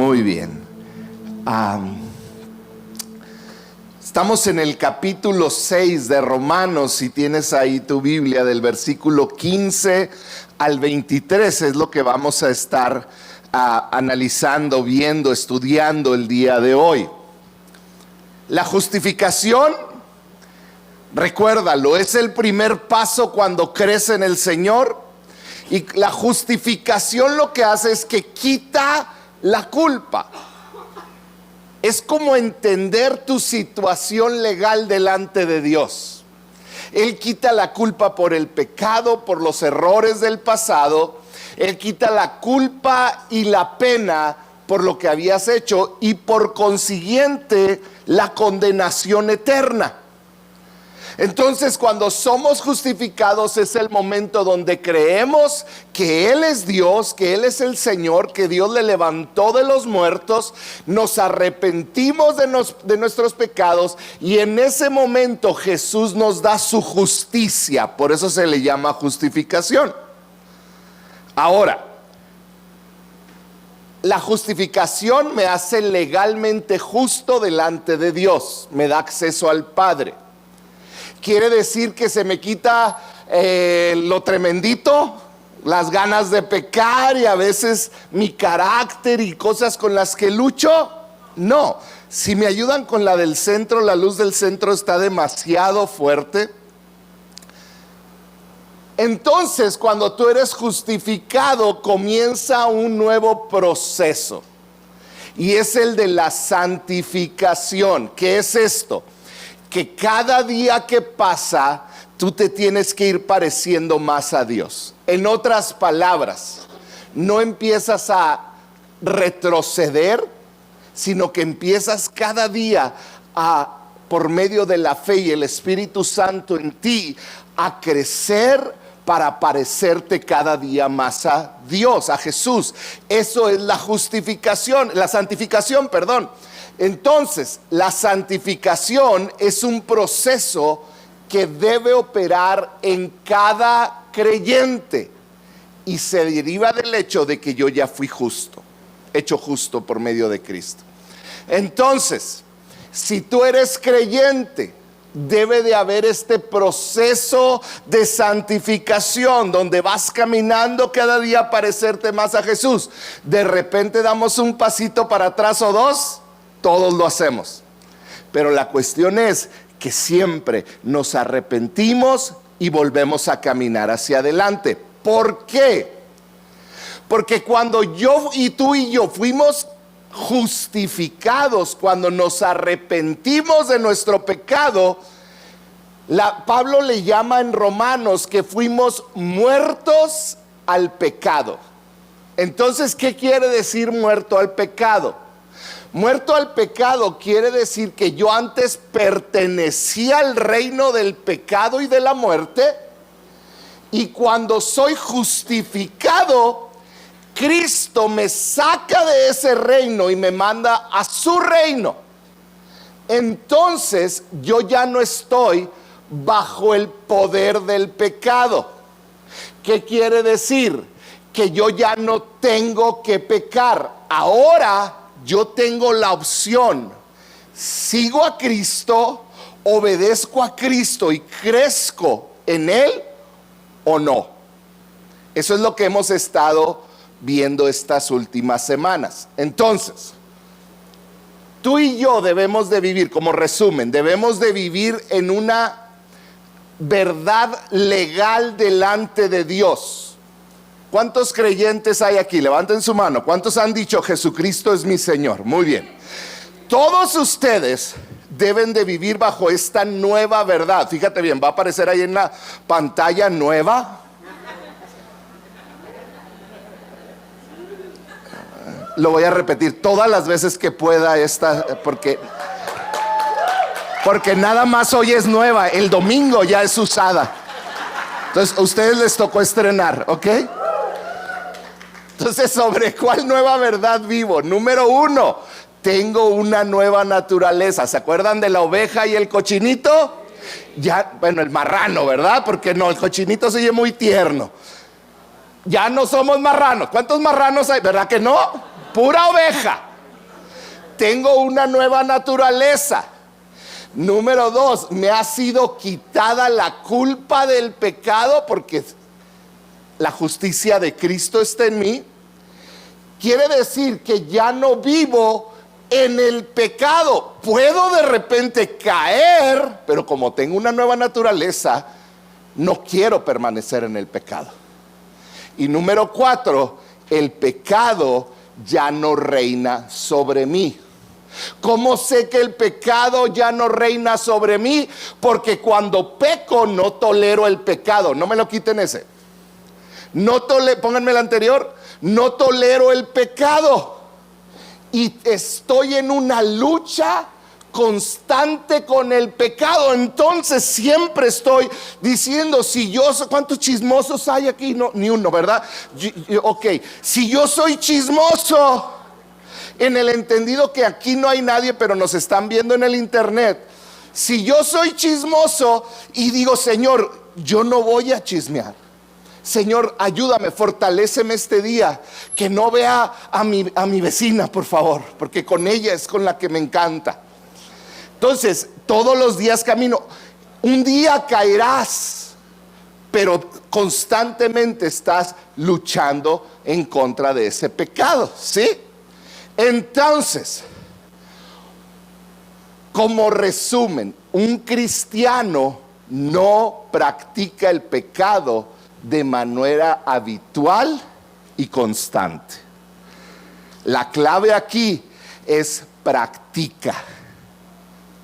Muy bien. Estamos en el capítulo 6 de Romanos. Si tienes ahí tu Biblia, del versículo 15 al 23 es lo que vamos a estar analizando, viendo, estudiando el día de hoy. La justificación, recuérdalo, es el primer paso cuando crees en el Señor. Y la justificación lo que hace es que quita la culpa. Es como entender tu situación legal delante de Dios. Él quita la culpa por el pecado, por los errores del pasado. Él quita la culpa y la pena por lo que habías hecho y por consiguiente la condenación eterna. Entonces, cuando somos justificados es el momento donde creemos que Él es Dios, que Él es el Señor, que Dios le levantó de los muertos, nos arrepentimos de nuestros pecados y en ese momento Jesús nos da su justicia. Por eso se le llama justificación. Ahora, la justificación me hace legalmente justo delante de Dios, me da acceso al Padre. Quiere decir que se me quita lo tremendito, las ganas de pecar y a veces mi carácter y cosas con las que lucho. No, si me ayudan con la del centro, la luz del centro está demasiado fuerte. Entonces, cuando tú eres justificado, comienza un nuevo proceso. Y es el de la santificación. ¿Qué es esto? Que cada día que pasa, tú te tienes que ir pareciendo más a Dios. En otras palabras, no empiezas a retroceder, sino que empiezas cada día por medio de la fe y el Espíritu Santo en ti, a crecer para parecerte cada día más a Dios, a Jesús. Eso es la justificación, la santificación, perdón. Entonces, la santificación es un proceso que debe operar en cada creyente y se deriva del hecho de que yo ya fui justo, hecho justo por medio de Cristo. Entonces, si tú eres creyente, debe de haber este proceso de santificación donde vas caminando cada día a parecerte más a Jesús. De repente damos un pasito para atrás o dos. Todos lo hacemos, pero la cuestión es que siempre nos arrepentimos y volvemos a caminar hacia adelante. ¿Por qué? Porque cuando tú y yo fuimos justificados, cuando nos arrepentimos de nuestro pecado, Pablo le llama en Romanos que fuimos muertos al pecado. Entonces, ¿qué quiere decir muerto al pecado? Muerto al pecado quiere decir que yo antes pertenecía al reino del pecado y de la muerte, y cuando soy justificado, Cristo me saca de ese reino y me manda a su reino. Entonces yo ya no estoy bajo el poder del pecado. ¿Qué quiere decir? Que yo ya no tengo que pecar. Ahora yo tengo la opción: sigo a Cristo, obedezco a Cristo y crezco en Él, o no. Eso es lo que hemos estado viendo estas últimas semanas. Entonces, tú y yo debemos de vivir, como resumen, debemos de vivir en una verdad legal delante de Dios. ¿Cuántos creyentes hay aquí? Levanten su mano. ¿Cuántos han dicho Jesucristo es mi Señor? Muy bien. Todos ustedes deben de vivir bajo esta nueva verdad. Fíjate bien, va a aparecer ahí en la pantalla nueva. Lo voy a repetir todas las veces que pueda porque nada más hoy es nueva. El domingo ya es usada. Entonces a ustedes les tocó estrenar, ¿ok? Entonces, ¿sobre cuál nueva verdad vivo? Número 1, tengo una nueva naturaleza. ¿Se acuerdan de la oveja y el cochinito? Ya, bueno, el marrano, ¿verdad? Porque no, el cochinito se oye muy tierno. Ya no somos marranos. ¿Cuántos marranos hay? ¿Verdad que no? Pura oveja. tengo una nueva naturaleza. Número 2, me ha sido quitada la culpa del pecado porque la justicia de Cristo está en mí. Quiere decir que ya no vivo en el pecado. Puedo de repente caer, pero como tengo una nueva naturaleza, no quiero permanecer en el pecado. Y número 4, el pecado ya no reina sobre mí. ¿Cómo sé que el pecado ya no reina sobre mí? Porque cuando peco no tolero el pecado. No me lo quiten ese. Pónganme el anterior. No tolero el pecado. Y estoy en una lucha constante con el pecado. Entonces siempre estoy diciendo, ¿cuántos chismosos hay aquí? No, ni uno, ¿verdad? Ok, si yo soy chismoso, en el entendido que aquí no hay nadie, pero nos están viendo en el internet. Si yo soy chismoso y digo, Señor, yo no voy a chismear. Señor, ayúdame, fortaléceme este día, que no vea a mi vecina, por favor, porque con ella es con la que me encanta. Entonces, todos los días camino. Un día caerás, pero constantemente estás luchando en contra de ese pecado, ¿sí? Entonces, como resumen, un cristiano no practica el pecado de manera habitual y constante. La clave aquí es practica.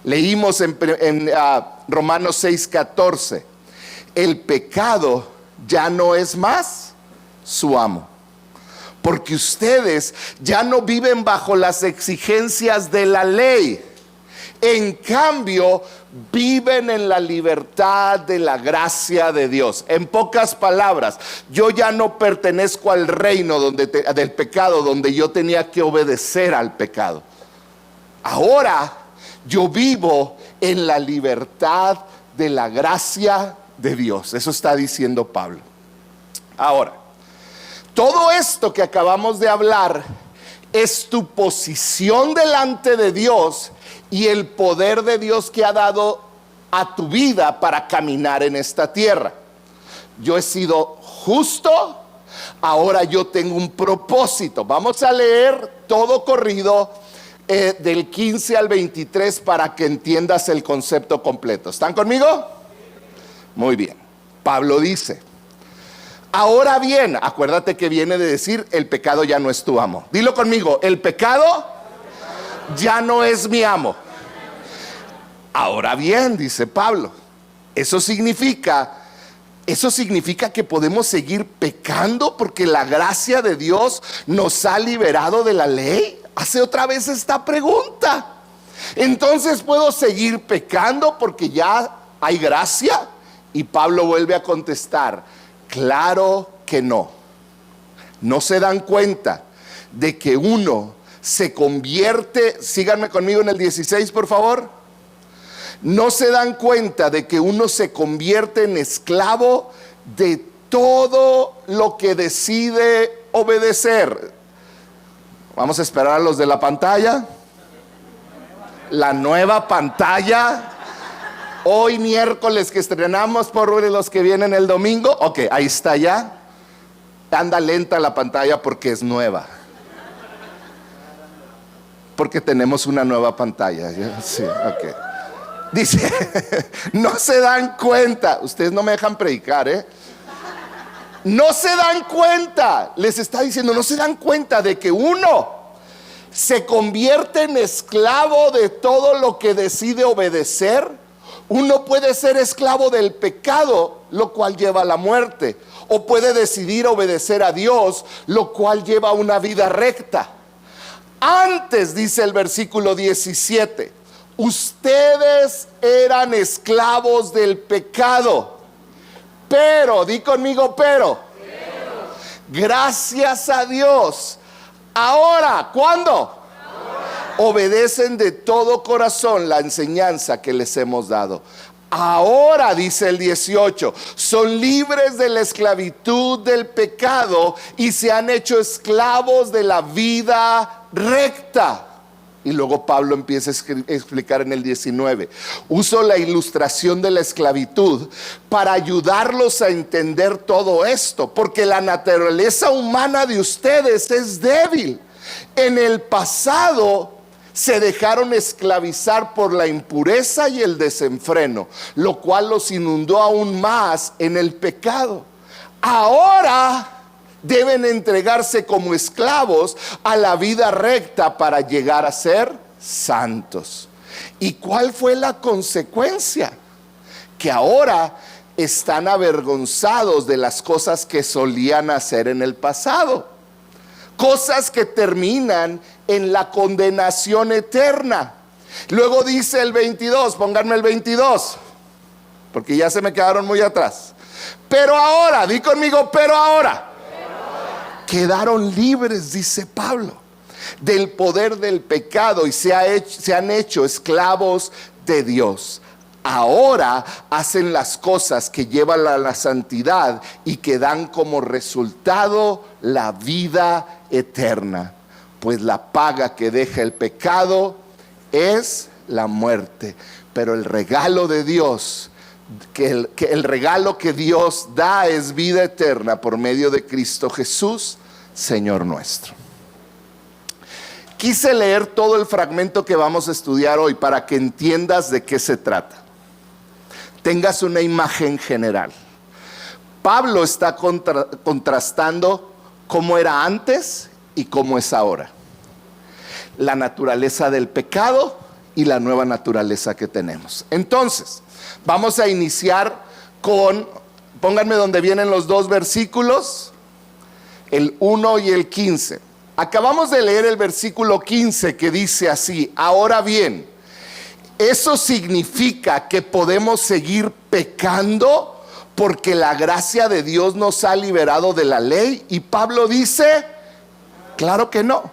Leímos en Romanos 6:14, el pecado ya no es más su amo. Porque ustedes ya no viven bajo las exigencias de la ley. En cambio, viven en la libertad de la gracia de Dios. En pocas palabras, yo ya no pertenezco al reino del pecado, donde yo tenía que obedecer al pecado. Ahora yo vivo en la libertad de la gracia de Dios. Eso está diciendo Pablo. Ahora, todo esto que acabamos de hablar es tu posición delante de Dios y el poder de Dios que ha dado a tu vida para caminar en esta tierra. Yo he sido justo, ahora yo tengo un propósito. Vamos a leer todo corrido del 15 al 23 para que entiendas el concepto completo. ¿Están conmigo? Muy bien. Pablo dice: ahora bien, acuérdate que viene de decir, el pecado ya no es tu amo. Dilo conmigo, el pecado ya no es mi amo. Ahora bien, dice Pablo, eso significa que podemos seguir pecando porque la gracia de Dios nos ha liberado de la ley. Hace otra vez esta pregunta. Entonces, ¿puedo seguir pecando porque ya hay gracia? Y Pablo vuelve a contestar: claro que no. No se dan cuenta de que uno se convierte, síganme conmigo en el 16 por favor. No se dan cuenta de que uno se convierte en esclavo de todo lo que decide obedecer. Vamos a esperar a los de la pantalla. La nueva pantalla. Hoy miércoles que estrenamos, por los que vienen el domingo. Ok, ahí está ya. Anda lenta la pantalla porque es nueva. Porque tenemos una nueva pantalla. Sí, ok. Dice, no se dan cuenta. Ustedes no me dejan predicar, ¿eh? No se dan cuenta. Les está diciendo, no se dan cuenta de que uno se convierte en esclavo de todo lo que decide obedecer. Uno puede ser esclavo del pecado, lo cual lleva a la muerte, o puede decidir obedecer a Dios, lo cual lleva a una vida recta. Antes, dice el versículo 17, ustedes eran esclavos del pecado, pero, di conmigo, pero, gracias a Dios, ahora, ¿cuándo? Obedecen de todo corazón la enseñanza que les hemos dado. Ahora, dice el 18, son libres de la esclavitud del pecado y se han hecho esclavos de la vida recta. Y luego Pablo empieza a explicar en el 19. Uso la ilustración de la esclavitud para ayudarlos a entender todo esto, porque la naturaleza humana de ustedes es débil. En el pasado se dejaron esclavizar por la impureza y el desenfreno, lo cual los inundó aún más en el pecado. Ahora deben entregarse como esclavos a la vida recta para llegar a ser santos. ¿Y cuál fue la consecuencia? Que ahora están avergonzados de las cosas que solían hacer en el pasado. Cosas que terminan en la condenación eterna. Luego dice el 22, pónganme el 22, porque ya se me quedaron muy atrás. Pero ahora, di conmigo, pero ahora. Quedaron libres, dice Pablo, del poder del pecado y se han hecho esclavos de Dios. Ahora hacen las cosas que llevan a la santidad y que dan como resultado la vida eterna. Pues la paga que deja el pecado es la muerte. Pero el regalo de Dios, el regalo que Dios da es vida eterna por medio de Cristo Jesús, Señor nuestro. Quise leer todo el fragmento que vamos a estudiar hoy para que entiendas de qué se trata. Tengas una imagen general. Pablo está contrastando cómo era antes y cómo es ahora. La naturaleza del pecado y la nueva naturaleza que tenemos. Entonces, vamos a iniciar con, pónganme donde vienen los dos versículos, el 1 y el 15. Acabamos de leer el versículo 15 que dice así: ahora bien, ¿eso significa que podemos seguir pecando porque la gracia de Dios nos ha liberado de la ley? Y Pablo dice, claro que no.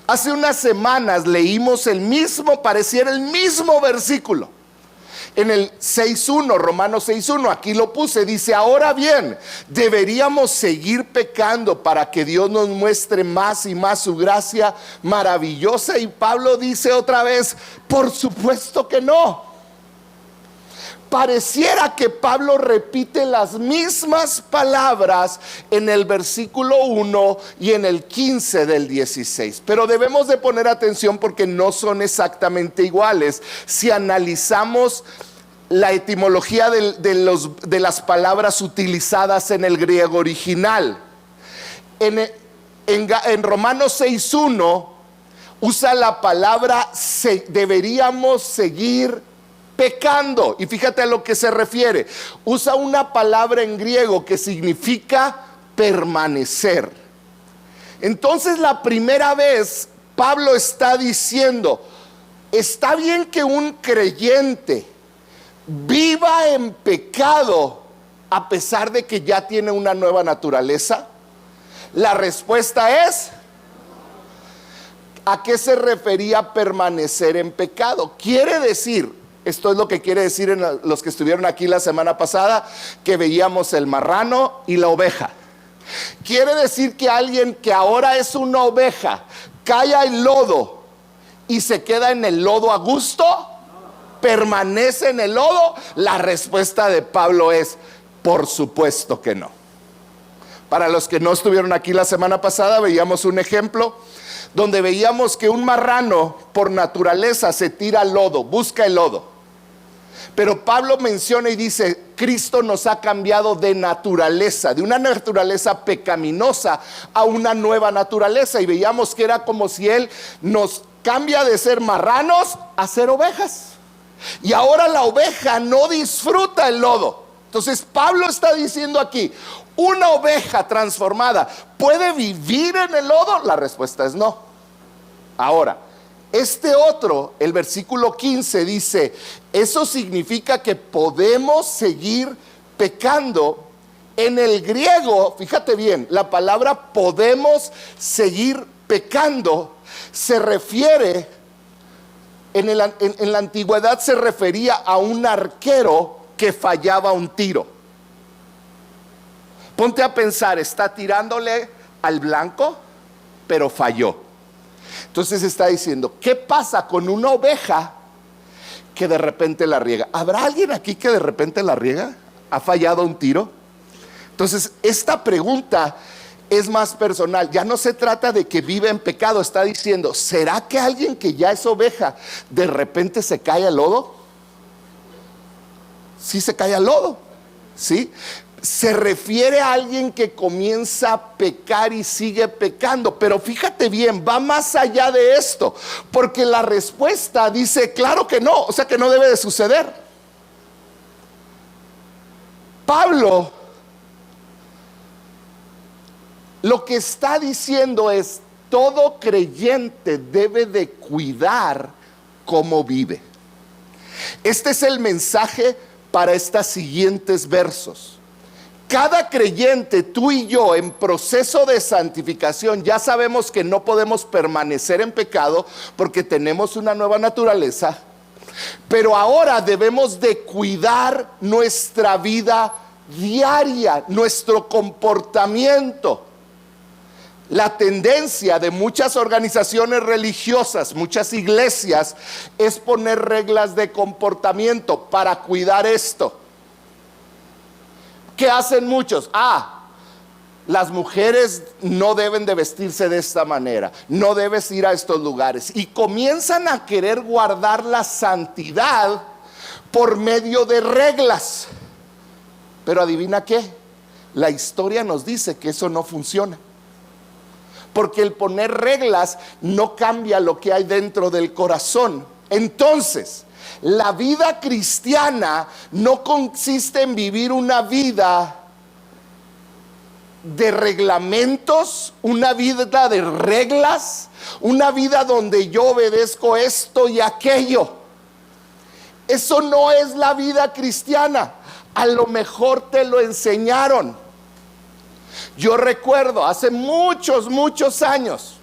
Hace unas semanas leímos pareciera el mismo versículo. En el 6.1, Romanos 6.1, aquí lo puse, dice, ahora bien, ¿deberíamos seguir pecando para que Dios nos muestre más y más su gracia maravillosa? Y Pablo dice otra vez, por supuesto que no. Pareciera que Pablo repite las mismas palabras en el versículo 1 y en el 15 del 16. Pero debemos de poner atención porque no son exactamente iguales. Si analizamos la etimología de las palabras utilizadas en el griego original. En Romanos 6.1 usa la palabra deberíamos seguir pecando. Y fíjate a lo que se refiere. Usa una palabra en griego que significa permanecer. Entonces la primera vez Pablo está diciendo, está bien que un creyente viva en pecado a pesar de que ya tiene una nueva naturaleza. La respuesta es, ¿a qué se refería permanecer en pecado? Quiere decir, esto es lo que quiere decir en los que estuvieron aquí la semana pasada, que veíamos el marrano y la oveja. Quiere decir que alguien que ahora es una oveja cae al lodo y se queda en el lodo a gusto, permanece en el lodo. La respuesta de Pablo es, por supuesto que no. Para los que no estuvieron aquí la semana pasada, veíamos un ejemplo donde veíamos que un marrano por naturaleza se tira al lodo, busca el lodo. Pero Pablo menciona y dice, Cristo nos ha cambiado de naturaleza, de una naturaleza pecaminosa a una nueva naturaleza. Y veíamos que era como si Él nos cambia de ser marranos a ser ovejas. Y ahora la oveja no disfruta el lodo. Entonces Pablo está diciendo aquí, ¿una oveja transformada puede vivir en el lodo? La respuesta es no. Ahora, el versículo 15 dice, eso significa que podemos seguir pecando. En el griego, fíjate bien, la palabra podemos seguir pecando se refiere, en la antigüedad se refería a un arquero que fallaba un tiro. Ponte a pensar, está tirándole al blanco, pero falló. Entonces está diciendo, ¿qué pasa con una oveja que de repente la riega? ¿Habrá alguien aquí que de repente la riega? ¿Ha fallado un tiro? Entonces esta pregunta es más personal. Ya no se trata de que vive en pecado. Está diciendo, ¿será que alguien que ya es oveja de repente se cae al lodo? Sí, se cae al lodo, ¿sí? Se refiere a alguien que comienza a pecar y sigue pecando. Pero fíjate bien, va más allá de esto, porque la respuesta dice, claro que no, o sea que no debe de suceder. Pablo lo que está diciendo es, todo creyente debe de cuidar cómo vive. Este es el mensaje para estos siguientes versos. Cada creyente, tú y yo, en proceso de santificación, ya sabemos que no podemos permanecer en pecado porque tenemos una nueva naturaleza, pero ahora debemos de cuidar nuestra vida diaria, nuestro comportamiento. La tendencia de muchas organizaciones religiosas, muchas iglesias, es poner reglas de comportamiento para cuidar esto. ¿Qué hacen muchos? Las mujeres no deben de vestirse de esta manera, no debes ir a estos lugares. Y comienzan a querer guardar la santidad por medio de reglas. Pero adivina qué, la historia nos dice que eso no funciona. Porque el poner reglas no cambia lo que hay dentro del corazón. Entonces, la vida cristiana no consiste en vivir una vida de reglamentos, una vida de reglas, una vida donde yo obedezco esto y aquello. Eso no es la vida cristiana. A lo mejor te lo enseñaron. Yo recuerdo hace muchos años,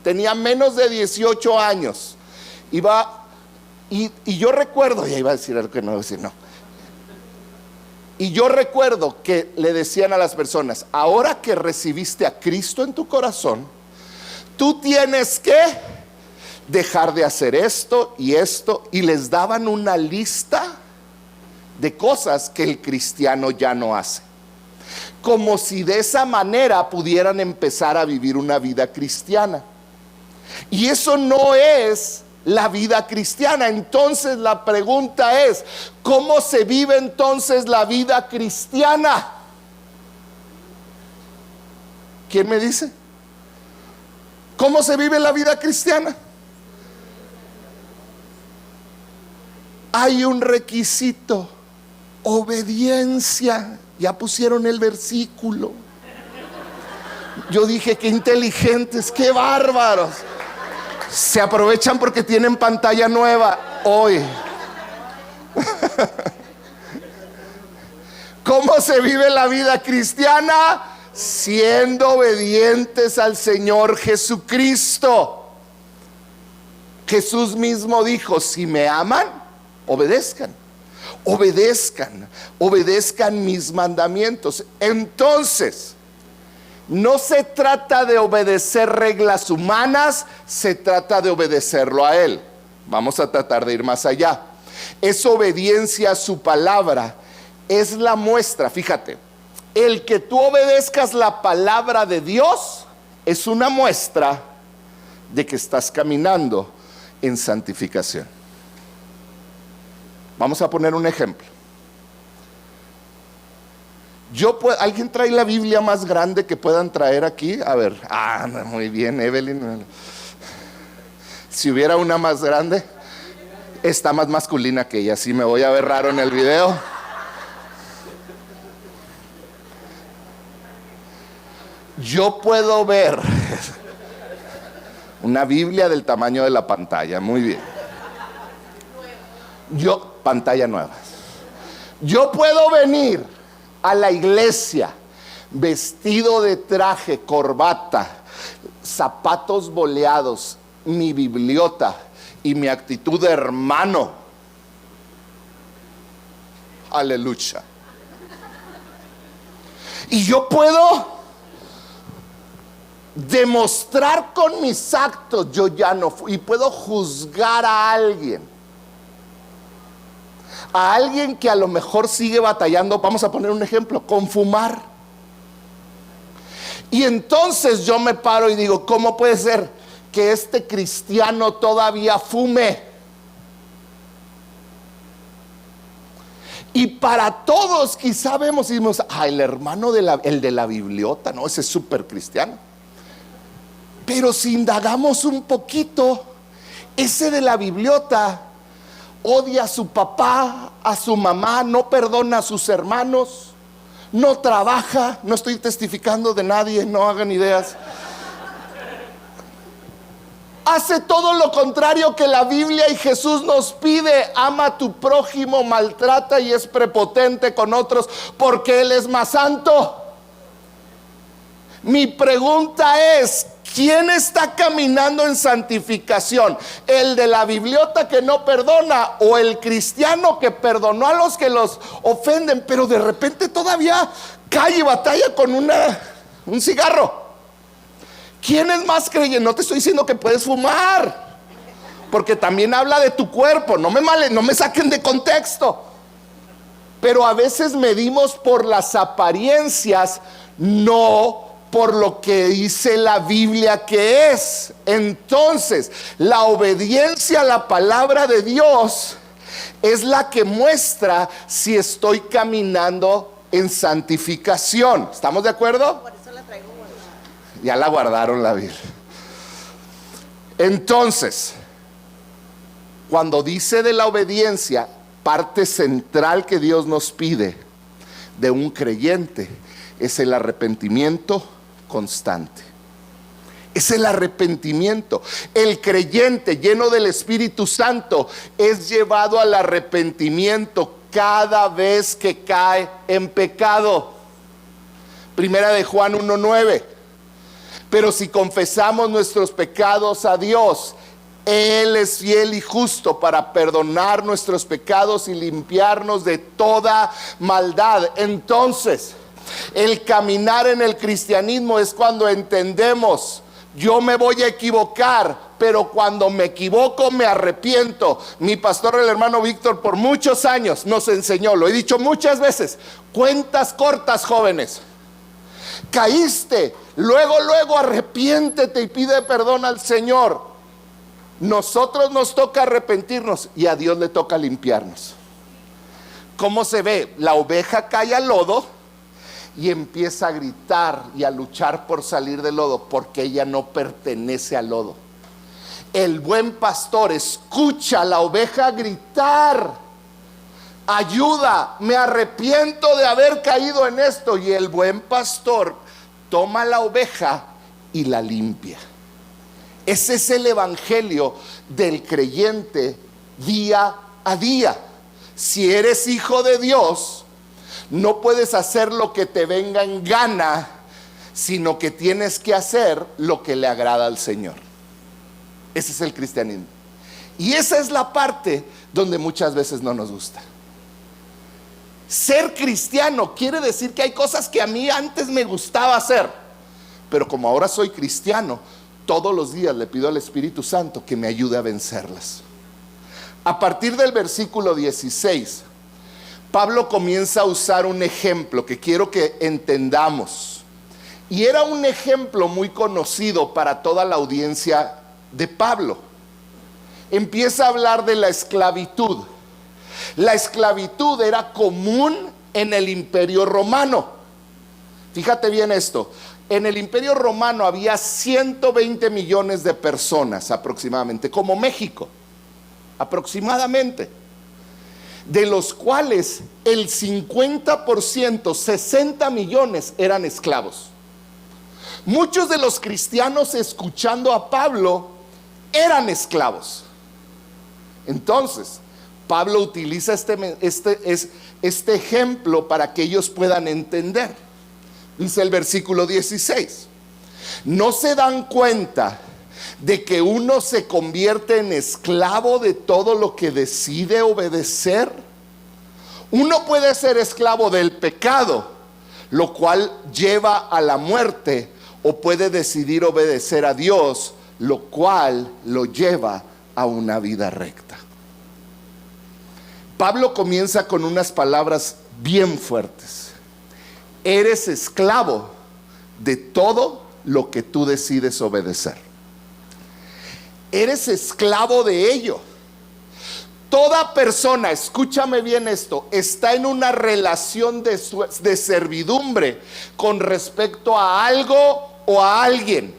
tenía menos de 18 años, y yo recuerdo, ya iba a decir algo que no iba a decir, no. Y yo recuerdo que le decían a las personas, ahora que recibiste a Cristo en tu corazón, tú tienes que dejar de hacer esto, y les daban una lista de cosas que el cristiano ya no hace. Como si de esa manera pudieran empezar a vivir una vida cristiana. Y eso no es la vida cristiana. Entonces la pregunta es, ¿cómo se vive entonces la vida cristiana? ¿Quién me dice? ¿Cómo se vive la vida cristiana? Hay un requisito: obediencia. Ya pusieron el versículo. Yo dije, qué inteligentes, qué bárbaros. Se aprovechan porque tienen pantalla nueva hoy. ¿Cómo se vive la vida cristiana? Siendo obedientes al Señor Jesucristo. Jesús mismo dijo, si me aman, obedezcan. Obedezcan mis mandamientos. Entonces, no se trata de obedecer reglas humanas, se trata de obedecerlo a Él. Vamos a tratar de ir más allá. Es obediencia a su palabra. Es la muestra, fíjate, el que tú obedezcas la palabra de Dios es una muestra de que estás caminando en santificación. Vamos a poner un ejemplo. ¿Alguien trae la Biblia más grande que puedan traer aquí? A ver, muy bien, Evelyn. Si hubiera una más grande, está más masculina que ella. Si me voy a ver raro en el video. Yo puedo ver una Biblia del tamaño de la pantalla. Muy bien. Pantalla nueva. Yo puedo venir a la iglesia vestido de traje, corbata, zapatos boleados, mi bibliota y mi actitud de hermano. Aleluya. Y yo puedo demostrar con mis actos, yo ya no fui, y puedo juzgar a alguien que a lo mejor sigue batallando, vamos a poner un ejemplo, con fumar. Y entonces yo me paro y digo, ¿cómo puede ser que este cristiano todavía fume? Y para todos quizá vemos y decimos, el hermano el de la bibliota, no, ese es súper cristiano. Pero si indagamos un poquito, ese de la bibliota odia a su papá, a su mamá, no perdona a sus hermanos, no trabaja. No estoy testificando de nadie, no hagan ideas. Hace todo lo contrario que la Biblia y Jesús nos pide. Ama a tu prójimo, maltrata y es prepotente con otros porque Él es más santo. Mi pregunta es, ¿quién está caminando en santificación? ¿El de la bibliota que no perdona o el cristiano que perdonó a los que los ofenden, pero de repente todavía cae y batalla con un cigarro? ¿Quién es más creyente? No te estoy diciendo que puedes fumar, porque también habla de tu cuerpo. No me saquen de contexto. Pero a veces medimos por las apariencias, no por lo que dice la Biblia que es. Entonces, la obediencia a la palabra de Dios es la que muestra si estoy caminando en santificación. ¿Estamos de acuerdo? Por eso la traigo guardada. Ya la guardaron la Biblia. Entonces, cuando dice de la obediencia, parte central que Dios nos pide de un creyente es el arrepentimiento constante. Es el arrepentimiento. El creyente lleno del Espíritu Santo es llevado al arrepentimiento cada vez que cae en pecado. Primera de Juan 1:9. Pero si confesamos nuestros pecados a Dios, Él es fiel y justo para perdonar nuestros pecados y limpiarnos de toda maldad. Entonces, el caminar en el cristianismo es cuando entendemos, yo me voy a equivocar, pero cuando me equivoco me arrepiento. Mi pastor, el hermano Víctor, por muchos años nos enseñó, lo he dicho muchas veces, cuentas cortas, jóvenes. Caíste, luego arrepiéntete y pide perdón al Señor. Nosotros nos toca arrepentirnos y a Dios le toca limpiarnos. ¿Cómo se ve? La oveja cae al lodo y empieza a gritar y a luchar por salir del lodo, porque ella no pertenece al lodo. El buen pastor escucha a la oveja gritar, ayuda, me arrepiento de haber caído en esto, y el buen pastor toma la oveja y la limpia. Ese es el evangelio del creyente día a día. Si eres hijo de Dios, no puedes hacer lo que te venga en gana, sino que tienes que hacer lo que le agrada al Señor. Ese es el cristianismo. Y esa es la parte donde muchas veces no nos gusta. Ser cristiano quiere decir que hay cosas que a mí antes me gustaba hacer, pero como ahora soy cristiano, todos los días le pido al Espíritu Santo que me ayude a vencerlas. A partir del versículo 16, Pablo comienza a usar un ejemplo que quiero que entendamos. Y era un ejemplo muy conocido para toda la audiencia de Pablo. Empieza a hablar de la esclavitud. La esclavitud era común en el Imperio Romano. Fíjate bien esto. En el Imperio Romano había 120 millones de personas aproximadamente, como México, aproximadamente, de los cuales el 50%, 60 millones, eran esclavos. Muchos de los cristianos, escuchando a Pablo, eran esclavos. Entonces, Pablo utiliza este ejemplo para que ellos puedan entender. Dice el versículo 16: ¿no se dan cuenta de que uno se convierte en esclavo de todo lo que decide obedecer? Uno puede ser esclavo del pecado, lo cual lleva a la muerte, o puede decidir obedecer a Dios, lo cual lo lleva a una vida recta. Pablo comienza con unas palabras bien fuertes. Eres esclavo de todo lo que tú decides obedecer. Eres esclavo de ello. Toda persona, escúchame bien esto, está en una relación de servidumbre con respecto a algo o a alguien.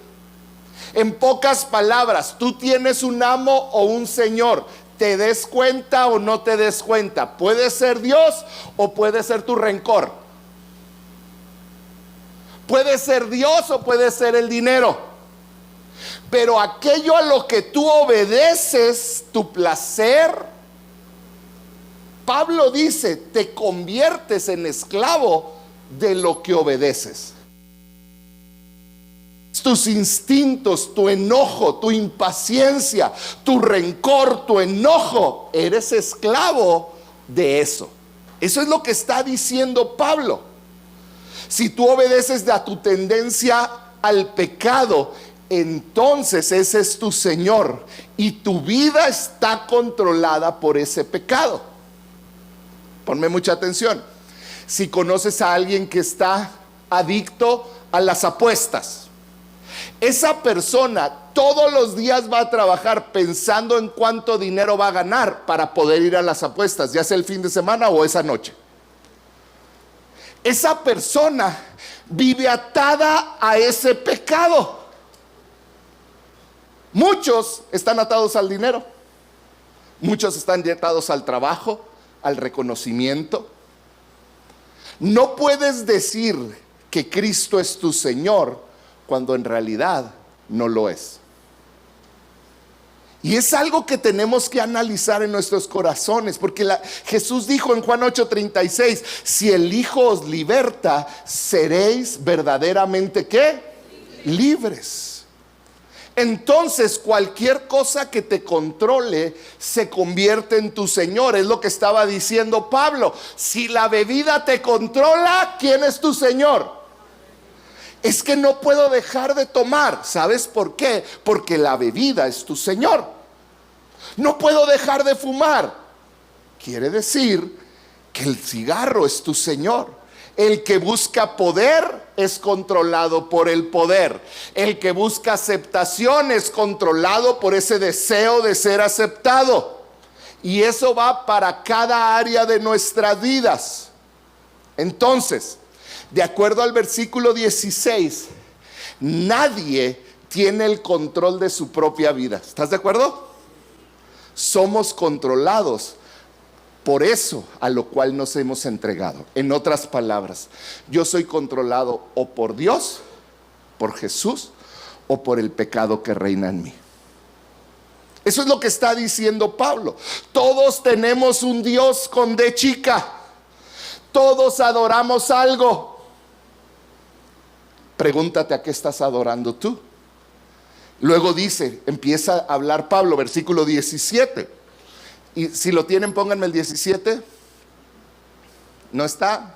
En pocas palabras, tú tienes un amo o un señor, te des cuenta o no te des cuenta. Puede ser Dios o puede ser tu rencor. Puede ser Dios o puede ser el dinero. Pero aquello a lo que tú obedeces, tu placer, Pablo dice, te conviertes en esclavo de lo que obedeces. Tus instintos, tu enojo, tu impaciencia, tu rencor, tu enojo, eres esclavo de eso. Eso es lo que está diciendo Pablo. Si tú obedeces a tu tendencia al pecado, entonces ese es tu Señor y tu vida está controlada por ese pecado. Ponme mucha atención. Si conoces a alguien que está adicto a las apuestas, esa persona todos los días va a trabajar pensando en cuánto dinero va a ganar para poder ir a las apuestas, ya sea el fin de semana o esa noche. Esa persona vive atada a ese pecado. Muchos están atados al dinero. Muchos están atados al trabajo, al reconocimiento. No puedes decir que Cristo es tu Señor cuando en realidad no lo es. Y es algo que tenemos que analizar en nuestros corazones, porque Jesús dijo en Juan 8:36, si el Hijo os liberta, seréis verdaderamente ¿qué? Libres. Entonces cualquier cosa que te controle se convierte en tu Señor. Es lo que estaba diciendo Pablo. Si la bebida te controla, ¿quién es tu Señor? Es que no puedo dejar de tomar. ¿Sabes por qué? Porque la bebida es tu Señor. No puedo dejar de fumar. Quiere decir que el cigarro es tu Señor. El que busca poder es controlado por el poder. El que busca aceptación es controlado por ese deseo de ser aceptado. Y eso va para cada área de nuestras vidas. Entonces, de acuerdo al versículo 16, nadie tiene el control de su propia vida. ¿Estás de acuerdo? Somos controlados por eso a lo cual nos hemos entregado. En otras palabras, yo soy controlado o por Dios, por Jesús, o por el pecado que reina en mí. Eso es lo que está diciendo Pablo. Todos tenemos un Dios con D chica. Todos adoramos algo. Pregúntate a qué estás adorando tú. Luego dice, empieza a hablar Pablo, versículo 17. Y si lo tienen, pónganme el 17. ¿No está?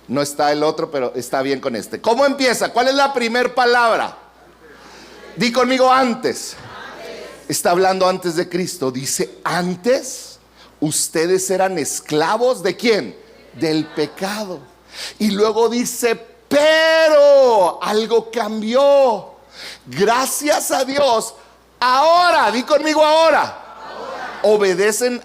No está el otro, pero está bien con este. ¿Cómo empieza? ¿Cuál es la primera palabra? Di conmigo, antes. Está hablando antes de Cristo. Dice, antes ustedes eran esclavos ¿de quién? Del pecado. Y luego dice, pero algo cambió. Gracias a Dios, ahora, di conmigo ahora, obedecen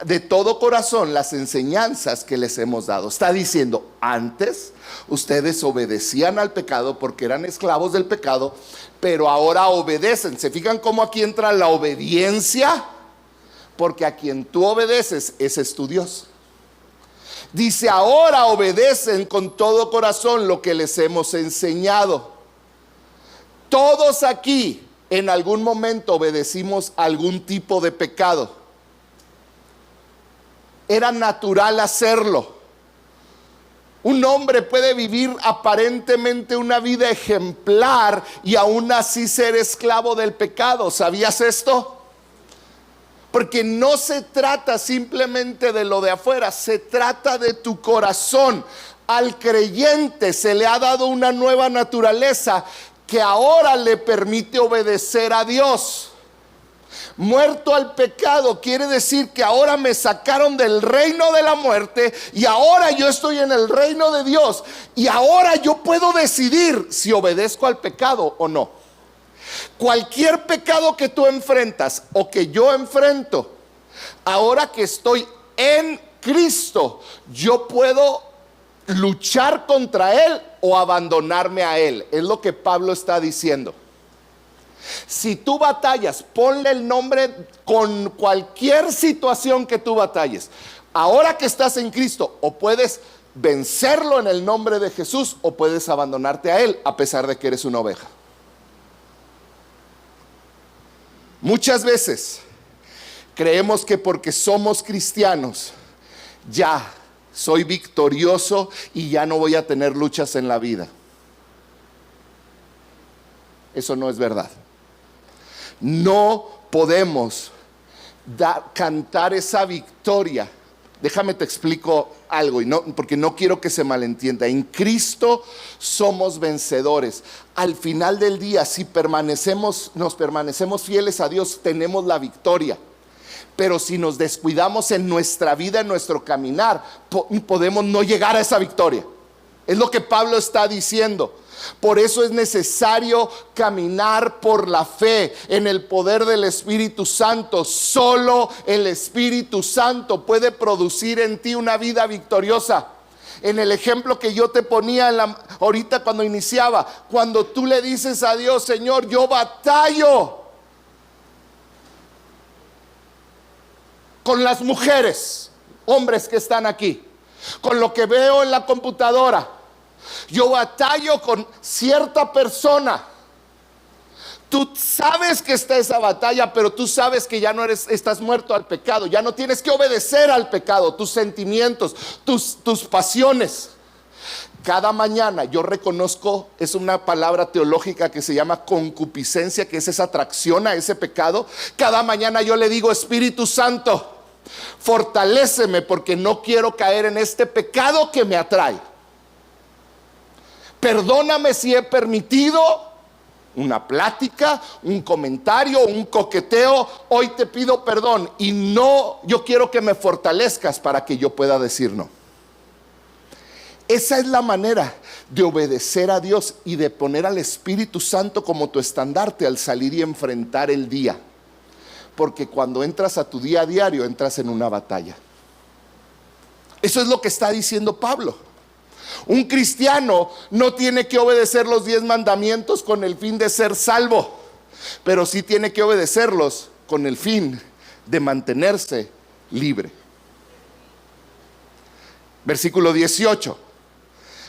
de todo corazón las enseñanzas que les hemos dado. Está diciendo, antes ustedes obedecían al pecado porque eran esclavos del pecado, pero ahora obedecen. ¿Se fijan cómo aquí entra la obediencia? Porque a quien tú obedeces, ese es tu Dios. Dice, ahora obedecen con todo corazón lo que les hemos enseñado. Todos aquí en algún momento obedecimos algún tipo de pecado. Era natural hacerlo. Un hombre puede vivir aparentemente una vida ejemplar y aún así ser esclavo del pecado. ¿Sabías esto? Porque no se trata simplemente de lo de afuera, se trata de tu corazón. Al creyente se le ha dado una nueva naturaleza que ahora le permite obedecer a Dios. Muerto al pecado quiere decir que ahora me sacaron del reino de la muerte y ahora yo estoy en el reino de Dios, y ahora yo puedo decidir si obedezco al pecado o no. Cualquier pecado que tú enfrentas o que yo enfrento, ahora que estoy en Cristo, yo puedo luchar contra Él o abandonarme a Él. Es lo que Pablo está diciendo. Si tú batallas, ponle el nombre con cualquier situación que tú batalles. Ahora que estás en Cristo, o puedes vencerlo en el nombre de Jesús, o puedes abandonarte a Él a pesar de que eres una oveja. Muchas veces creemos que porque somos cristianos ya soy victorioso y ya no voy a tener luchas en la vida. Eso no es verdad. No podemos cantar esa victoria. Déjame te explico algo, porque no quiero que se malentienda. En Cristo somos vencedores. Al final del día, si nos permanecemos fieles a Dios, tenemos la victoria. Pero si nos descuidamos en nuestra vida, en nuestro caminar, podemos no llegar a esa victoria. Es lo que Pablo está diciendo. Por eso es necesario caminar por la fe en el poder del Espíritu Santo. Solo el Espíritu Santo puede producir en ti una vida victoriosa. En el ejemplo que yo te ponía ahorita cuando iniciaba, cuando tú le dices a Dios: Señor, yo batallo con las mujeres, hombres que están aquí, con lo que veo en la computadora, yo batallo con cierta persona. Tú sabes que está esa batalla, pero tú sabes que ya no estás muerto al pecado, ya no tienes que obedecer al pecado, tus sentimientos, tus pasiones. Cada mañana yo reconozco, es una palabra teológica que se llama concupiscencia, que es esa atracción a ese pecado. Cada mañana yo le digo: Espíritu Santo, fortaléceme, porque no quiero caer en este pecado que me atrae. Perdóname si he permitido una plática, un comentario, un coqueteo. Hoy te pido perdón y yo quiero que me fortalezcas para que yo pueda decir no. Esa es la manera de obedecer a Dios y de poner al Espíritu Santo como tu estandarte al salir y enfrentar el día. Porque cuando entras a tu día a diario, entras en una batalla. Eso es lo que está diciendo Pablo. Un cristiano no tiene que obedecer los 10 mandamientos con el fin de ser salvo, pero sí tiene que obedecerlos con el fin de mantenerse libre. Versículo 18.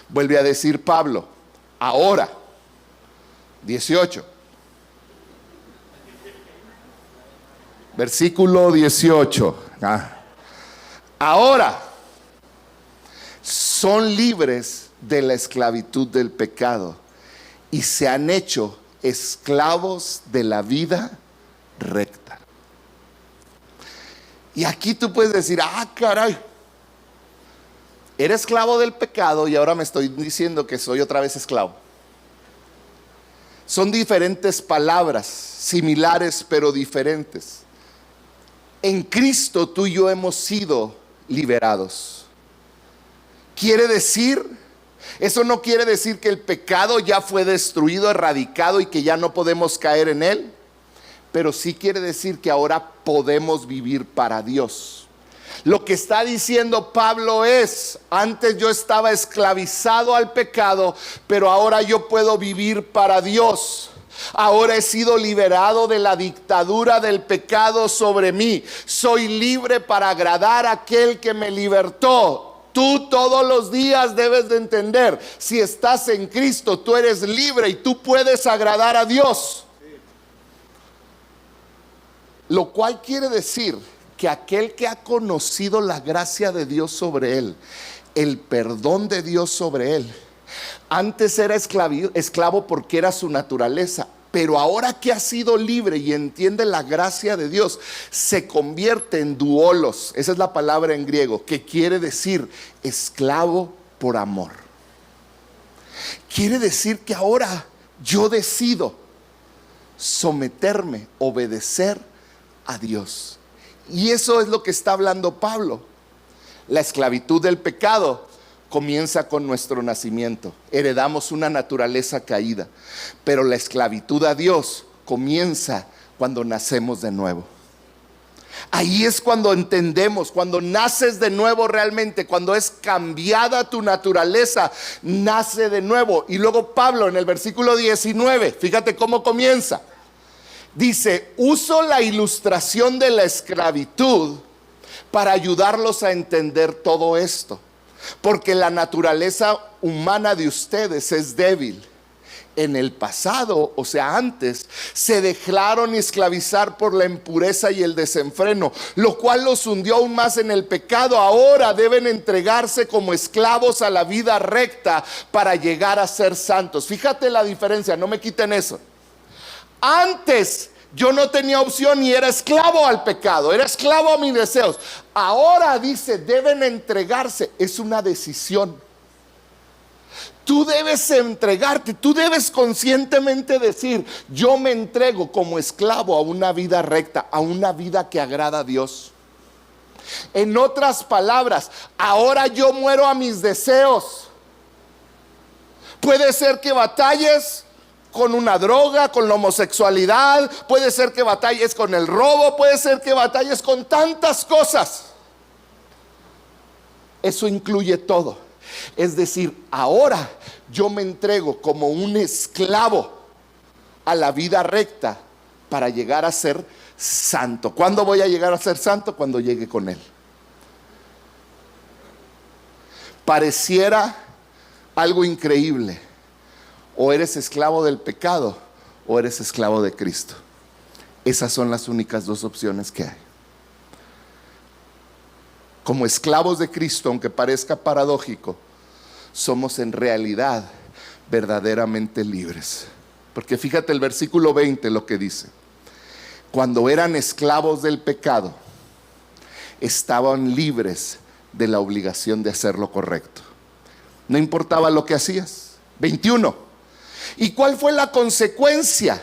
Vuelve a decir Pablo: ahora, 18. Versículo 18. Ahora son libres de la esclavitud del pecado y se han hecho esclavos de la vida recta. Y aquí tú puedes decir: caray, era esclavo del pecado y ahora me estoy diciendo que soy otra vez esclavo. Son diferentes palabras, similares pero diferentes. En Cristo tú y yo hemos sido liberados. Eso no quiere decir que el pecado ya fue destruido, erradicado y que ya no podemos caer en él, pero sí quiere decir que ahora podemos vivir para Dios. Lo que está diciendo Pablo es: antes yo estaba esclavizado al pecado, pero ahora yo puedo vivir para Dios. Ahora he sido liberado de la dictadura del pecado sobre mí. Soy libre para agradar a aquel que me libertó. Tú todos los días debes de entender: si estás en Cristo, tú eres libre y tú puedes agradar a Dios. Lo cual quiere decir que aquel que ha conocido la gracia de Dios sobre él, el perdón de Dios sobre él, antes era esclavo porque era su naturaleza, pero ahora que ha sido libre y entiende la gracia de Dios, se convierte en doulos. Esa es la palabra en griego, que quiere decir esclavo por amor. Quiere decir que ahora yo decido someterme, obedecer a Dios. Y eso es lo que está hablando Pablo. La esclavitud del pecado comienza con nuestro nacimiento. Heredamos una naturaleza caída, pero la esclavitud a Dios comienza cuando nacemos de nuevo. Ahí es cuando entendemos, cuando naces de nuevo realmente, cuando es cambiada tu naturaleza, nace de nuevo. Y luego Pablo en el versículo 19, fíjate cómo comienza. Dice: uso la ilustración de la esclavitud para ayudarlos a entender todo esto, porque la naturaleza humana de ustedes es débil. En el pasado, o sea antes, se dejaron esclavizar por la impureza y el desenfreno, lo cual los hundió aún más en el pecado. Ahora deben entregarse como esclavos a la vida recta para llegar a ser santos. Fíjate la diferencia, no me quiten eso. Antes yo no tenía opción y era esclavo al pecado, era esclavo a mis deseos. Ahora dice, deben entregarse, es una decisión. Tú debes entregarte, tú debes conscientemente decir: yo me entrego como esclavo a una vida recta, a una vida que agrada a Dios. En otras palabras, ahora yo muero a mis deseos. Puede ser que batalles con una droga, con la homosexualidad, puede ser que batalles con el robo, puede ser que batalles con tantas cosas. Eso incluye todo. Es decir, ahora yo me entrego como un esclavo a la vida recta para llegar a ser santo. ¿Cuándo voy a llegar a ser santo? Cuando llegue con Él. Pareciera algo increíble. O eres esclavo del pecado o eres esclavo de Cristo. Esas son las únicas dos opciones que hay. Como esclavos de Cristo, aunque parezca paradójico, somos en realidad verdaderamente libres. Porque fíjate el versículo 20 lo que dice: cuando eran esclavos del pecado, estaban libres de la obligación de hacer lo correcto. No importaba lo que hacías. 21. ¿Y cuál fue la consecuencia?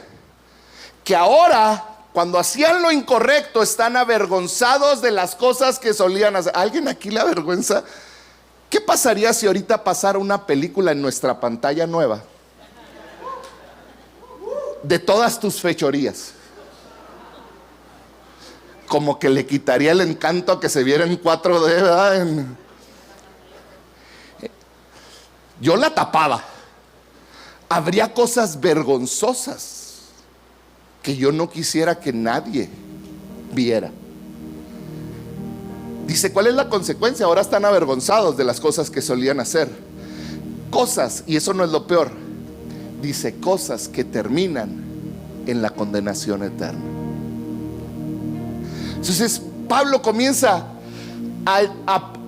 Que ahora, cuando hacían lo incorrecto, están avergonzados de las cosas que solían hacer. ¿Alguien aquí le avergüenza? ¿Qué pasaría si ahorita pasara una película en nuestra pantalla nueva de todas tus fechorías? Como que le quitaría el encanto a que se viera en 4D, ¿verdad? Yo la tapaba. Habría cosas vergonzosas que yo no quisiera que nadie viera. Dice, ¿cuál es la consecuencia? Ahora están avergonzados de las cosas que solían hacer. Cosas, y eso no es lo peor, dice, cosas que terminan en la condenación eterna. Entonces Pablo comienza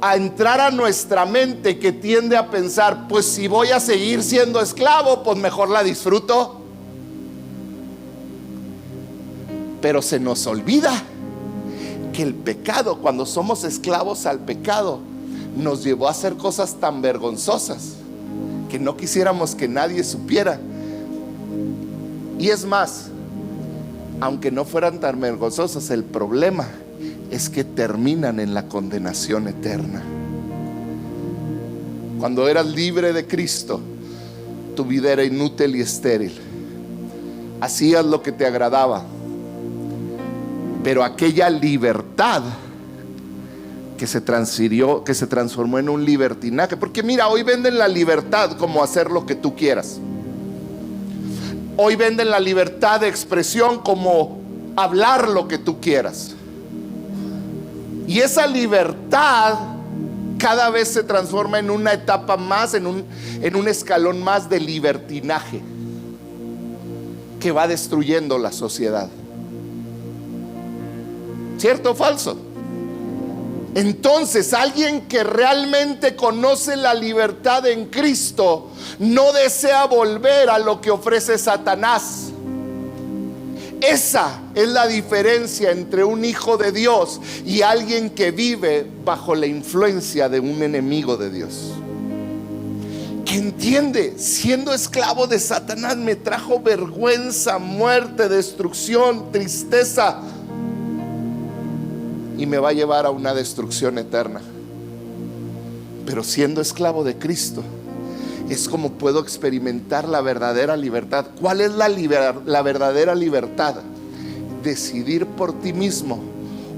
a entrar a nuestra mente, que tiende a pensar: pues si voy a seguir siendo esclavo, pues mejor la disfruto. Pero se nos olvida que el pecado, cuando somos esclavos al pecado, nos llevó a hacer cosas tan vergonzosas que no quisiéramos que nadie supiera. Y es más, aunque no fueran tan vergonzosas, el problema es que terminan en la condenación eterna. Cuando eras libre de Cristo, tu vida era inútil y estéril. Hacías lo que te agradaba, pero aquella libertad que se transfirió, que se transformó en un libertinaje. Porque mira, hoy venden la libertad como hacer lo que tú quieras. Hoy venden la libertad de expresión como hablar lo que tú quieras. Y esa libertad cada vez se transforma en una etapa más, en un escalón más de libertinaje que va destruyendo la sociedad. ¿Cierto o falso? Entonces, alguien que realmente conoce la libertad en Cristo no desea volver a lo que ofrece Satanás. Esa es la diferencia entre un hijo de Dios y alguien que vive bajo la influencia de un enemigo de Dios. que entiende, siendo esclavo de Satanás me trajo vergüenza, muerte, destrucción, tristeza, y me va a llevar a una destrucción eterna. Pero siendo esclavo de Cristo, es como puedo experimentar la verdadera libertad. ¿Cuál es la verdadera libertad? Decidir por ti mismo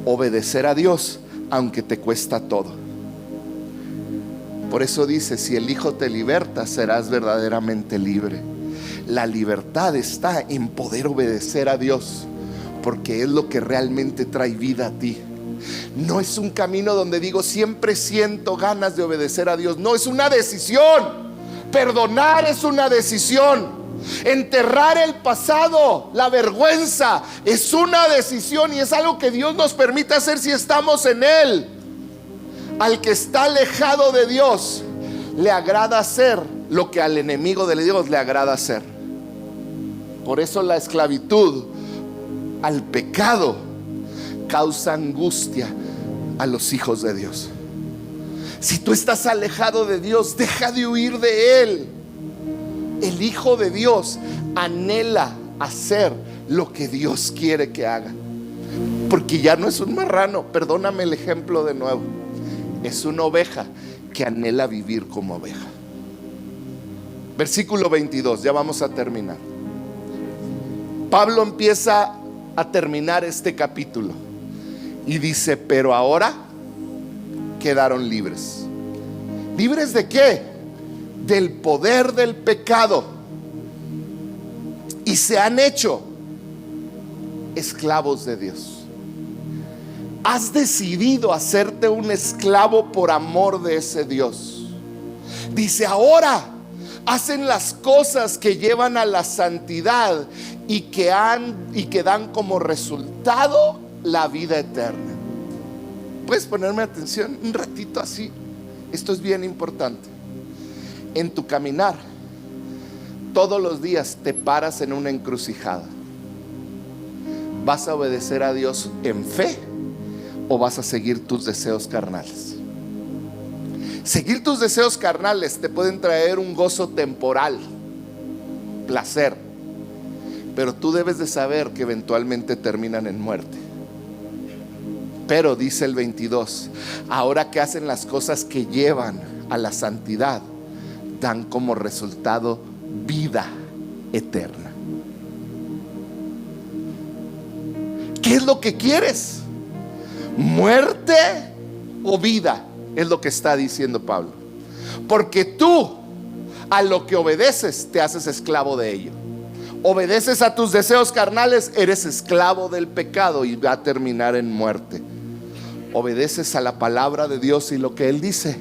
obedecer a Dios, aunque te cuesta todo. Por eso dice, si el Hijo te liberta, serás verdaderamente libre. La libertad está en poder obedecer a Dios, porque es lo que realmente trae vida a ti. No es un camino donde digo, siempre siento ganas de obedecer a Dios. No, es una decisión. Perdonar es una decisión. Enterrar el pasado, la vergüenza, es una decisión, y es algo que Dios nos permite hacer si estamos en Él. Al que está alejado de Dios, le agrada hacer lo que al enemigo de Dios le agrada hacer. Por eso la esclavitud al pecado causa angustia a los hijos de Dios. Si tú estás alejado de Dios, deja de huir de Él. El Hijo de Dios anhela hacer lo que Dios quiere que haga, porque ya no es un marrano, perdóname el ejemplo de nuevo, es una oveja que anhela vivir como oveja. Versículo 22, ya vamos a terminar. Pablo empieza a terminar este capítulo y dice, pero ahora quedaron libres. ¿Libres de qué? Del poder del pecado, y se han hecho esclavos de Dios. Has decidido hacerte un esclavo por amor de ese Dios. Dice, ahora hacen las cosas que llevan a la santidad y que dan como resultado la vida eterna. ¿Puedes ponerme atención un ratito así? Esto es bien importante. En tu caminar, todos los días te paras en una encrucijada. ¿Vas a obedecer a Dios en fe o vas a seguir tus deseos carnales? Seguir tus deseos carnales te pueden traer un gozo temporal, placer, pero tú debes de saber que eventualmente terminan en muerte. Pero dice el 22, ahora que hacen las cosas que llevan a la santidad, dan como resultado vida eterna. ¿Qué es lo que quieres? ¿Muerte o vida? Es lo que está diciendo Pablo. Porque tú, a lo que obedeces, te haces esclavo de ello. Obedeces a tus deseos carnales, eres esclavo del pecado y va a terminar en muerte. Obedeces a la palabra de Dios y lo que Él dice,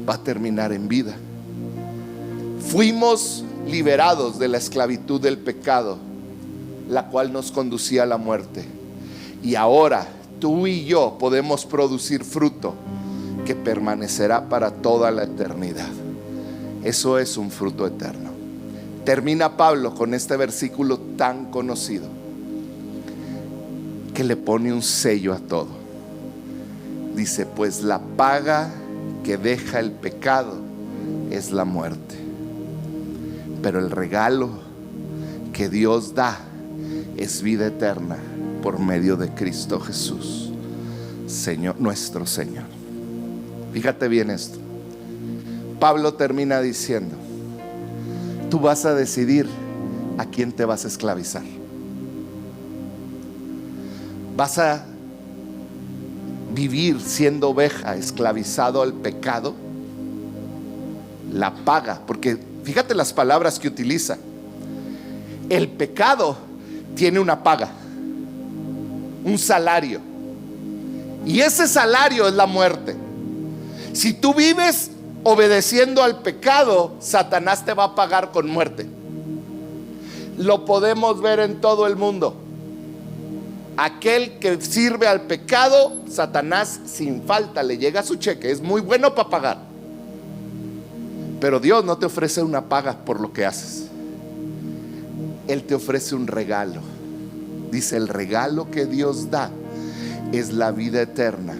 va a terminar en vida. Fuimos liberados de la esclavitud del pecado, la cual nos conducía a la muerte. Y ahora tú y yo podemos producir fruto que permanecerá para toda la eternidad. Eso es un fruto eterno. Termina Pablo con este versículo tan conocido que le pone un sello a todo. Dice, pues la paga que deja el pecado es la muerte, pero el regalo que Dios da es vida eterna por medio de Cristo Jesús, Señor, nuestro Señor. Fíjate bien esto. Pablo termina diciendo, tú vas a decidir a quién te vas a esclavizar. Vas a vivir siendo oveja, esclavizado al pecado. La paga, porque fíjate las palabras que utiliza. El pecado tiene una paga, un salario, y ese salario es la muerte. Si tú vives obedeciendo al pecado, Satanás te va a pagar con muerte. Lo podemos ver en todo el mundo. Aquel que sirve al pecado, Satanás sin falta le llega su cheque, es muy bueno para pagar. Pero Dios no te ofrece una paga por lo que haces. Él te ofrece un regalo. Dice, el regalo que Dios da es la vida eterna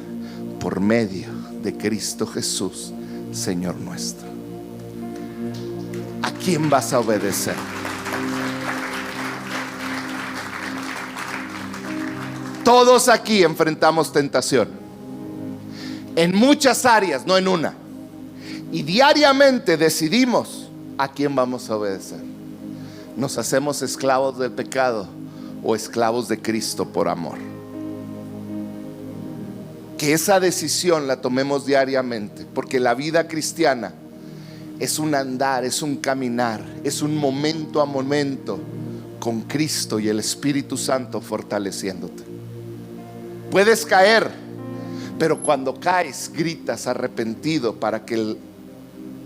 por medio de Cristo Jesús, Señor nuestro. quién vas a obedecer? Todos aquí enfrentamos tentación, en muchas áreas, no en una. Y diariamente decidimos a quién vamos a obedecer. ¿Nos hacemos esclavos del pecado o esclavos de Cristo por amor? Que esa decisión la tomemos diariamente, porque la vida cristiana es un andar, es un caminar, es un momento a momento con Cristo y el Espíritu Santo fortaleciéndote. Puedes caer, pero cuando caes gritas arrepentido para que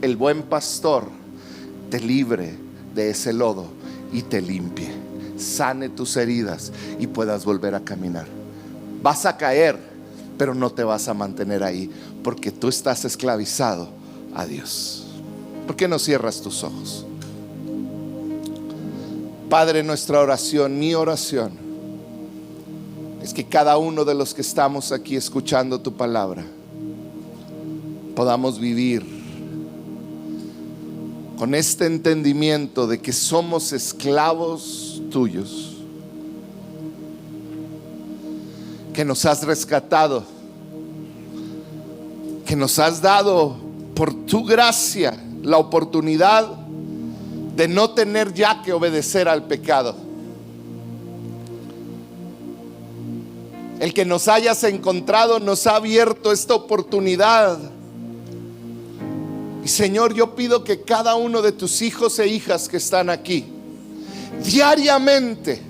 el buen pastor te libre de ese lodo y te limpie, sane tus heridas y puedas volver a caminar. Vas a caer, pero no te vas a mantener ahí, porque tú estás esclavizado a Dios. ¿Por qué no cierras tus ojos? Padre, nuestra oración, mi oración, es que cada uno de los que estamos aquí escuchando tu palabra podamos vivir con este entendimiento de que somos esclavos tuyos, que nos has rescatado, que nos has dado por tu gracia la oportunidad de no tener ya que obedecer al pecado. El que nos hayas encontrado nos ha abierto esta oportunidad. Y Señor, yo pido que cada uno de tus hijos e hijas que están aquí diariamente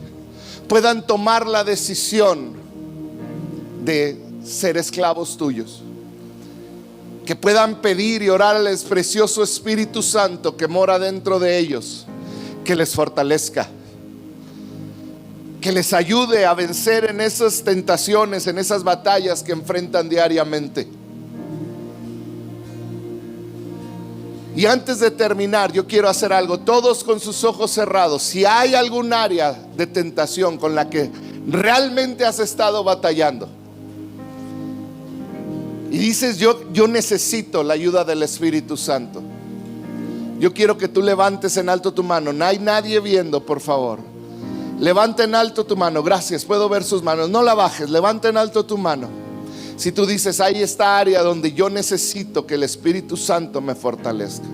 puedan tomar la decisión de ser esclavos tuyos, que puedan pedir y orar al precioso Espíritu Santo que mora dentro de ellos, que les fortalezca, que les ayude a vencer en esas tentaciones, en esas batallas que enfrentan diariamente. Y antes de terminar, yo quiero hacer algo, todos con sus ojos cerrados. Si hay algún área de tentación con la que realmente has estado batallando y dices, yo necesito la ayuda del Espíritu Santo, yo quiero que tú levantes en alto tu mano. No hay nadie viendo, por favor. Levanta en alto tu mano. Gracias, puedo ver sus manos. No la bajes, levanta en alto tu mano. Si tú dices, hay esta área donde yo necesito que el Espíritu Santo me fortalezca.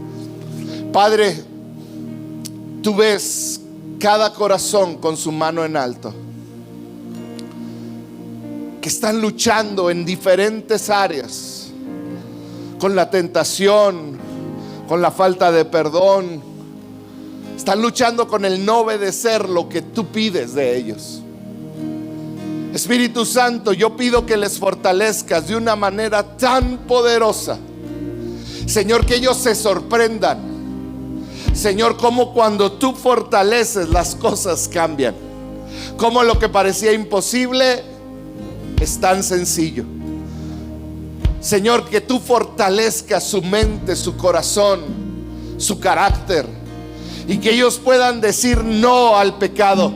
Padre, tú ves cada corazón con su mano en alto, que están luchando en diferentes áreas, con la tentación, con la falta de perdón. Están luchando con el no obedecer lo que tú pides de ellos. Espíritu Santo, yo pido que les fortalezcas de una manera tan poderosa, Señor, que ellos se sorprendan, Señor, como cuando tú fortaleces las cosas cambian, como lo que parecía imposible es tan sencillo. Señor, que tú fortalezcas su mente, su corazón, su carácter, y que ellos puedan decir no al pecado,